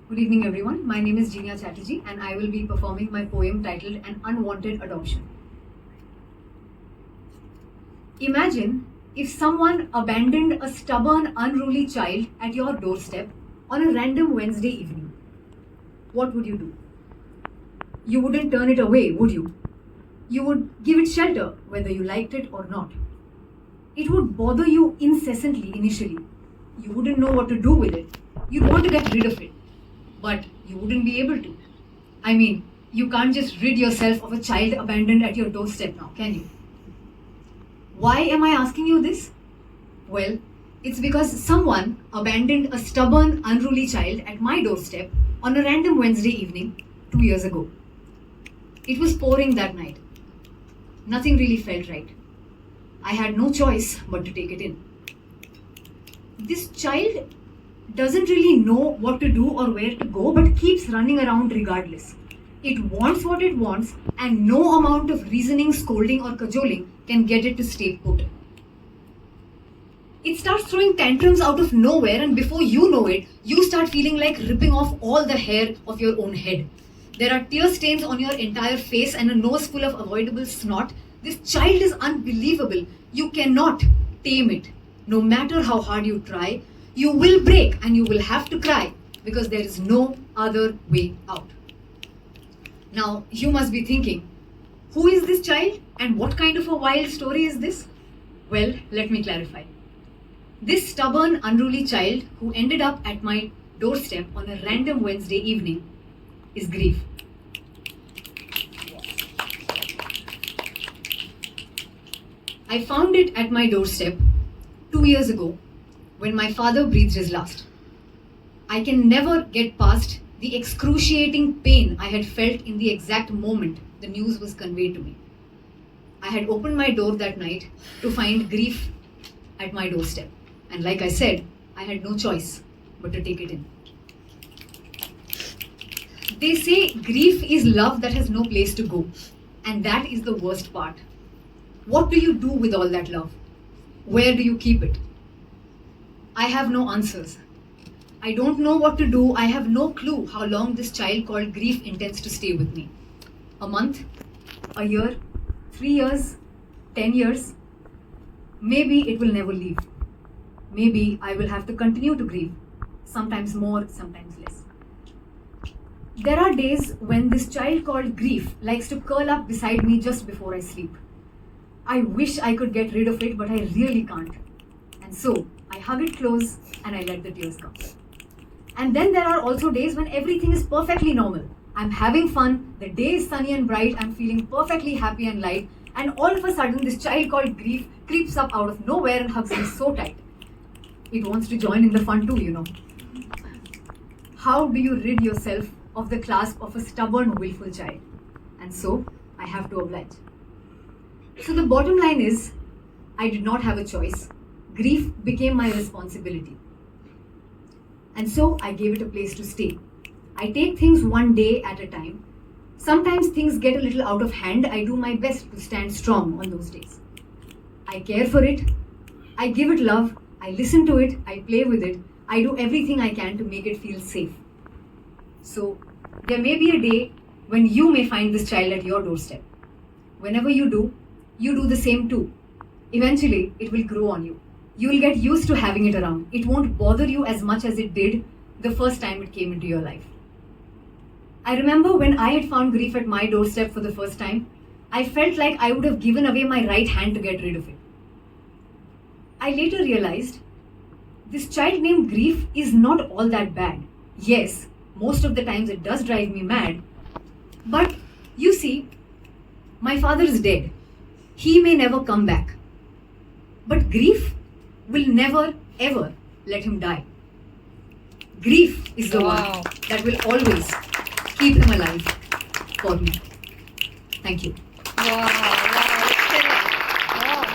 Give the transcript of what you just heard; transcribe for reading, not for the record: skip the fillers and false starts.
Good evening everyone, my name is Jiniya and I will be performing my poem titled An Unwanted Adoption. Imagine if someone abandoned a stubborn, unruly child at your doorstep on a random Wednesday evening. What would you do? You wouldn't turn it away, would you? You would give it shelter, whether you liked it or not. It would bother you incessantly initially. You wouldn't know what to do with it. You'd want to get rid of it. But you wouldn't be able to. I mean, you can't just rid yourself of a child abandoned at your doorstep now, can you? Why am I asking you this? Well, it's because someone abandoned a stubborn, unruly child at my doorstep on a random Wednesday evening 2 years ago. It was pouring that night. Nothing really felt right. I had no choice but to take it in. This child doesn't really know what to do or where to go, but keeps running around regardless. It wants what it wants, and no amount of reasoning, scolding, or cajoling can get it to stay put. It starts throwing tantrums out of nowhere, and before you know it, you start feeling like ripping off all the hair of your own head. There are tear stains on your entire face and a nose full of avoidable snot. This child is unbelievable. You cannot tame it. No matter how hard you try, you will break and you will have to cry because there is no other way out. Now, you must be thinking, who is this child and what kind of a wild story is this? Well, let me clarify. This stubborn, unruly child who ended up at my doorstep on a random Wednesday evening is grief. I found it at my doorstep 2 years ago when my father breathed his last. I can never get past the excruciating pain I had felt in the exact moment the news was conveyed to me. I had opened my door that night to find grief at my doorstep. And like I said, I had no choice but to take it in. They say grief is love that has no place to go. And that is the worst part. What do you do with all that love? Where do you keep it? I have no answers. I don't know what to do. I have no clue how long this child called grief intends to stay with me. A month? A year? 3 years? 10 years? Maybe it will never leave. Maybe I will have to continue to grieve. Sometimes more, sometimes less. There are days when this child called grief likes to curl up beside me just before I sleep. I wish I could get rid of it, but I really can't. And so, I hug it close and I let the tears come. And then there are also days when everything is perfectly normal. I'm having fun, the day is sunny and bright, I'm feeling perfectly happy and light, and all of a sudden this child called grief creeps up out of nowhere and hugs me so tight. It wants to join in the fun too, you know. How do you rid yourself of the clasp of a stubborn, willful child? And so, I have to oblige. So the bottom line is, I did not have a choice. Grief became my responsibility. And so I gave it a place to stay. I take things one day at a time. Sometimes things get a little out of hand. I do my best to stand strong on those days. I care for it. I give it love. I listen to it. I play with it. I do everything I can to make it feel safe. So there may be a day when you may find this child at your doorstep. Whenever you do the same too. Eventually, it will grow on you. You will get used to having it around. It won't bother you as much as it did the first time it came into your life. I remember when I had found grief at my doorstep for the first time, I felt like I would have given away my right hand to get rid of it. I later realized this child named grief is not all that bad. Yes, most of the times it does drive me mad. But you see, my father is dead. He may never come back. But grief will never ever let him die. Grief is the one that will always keep him alive for me. Thank you. Wow.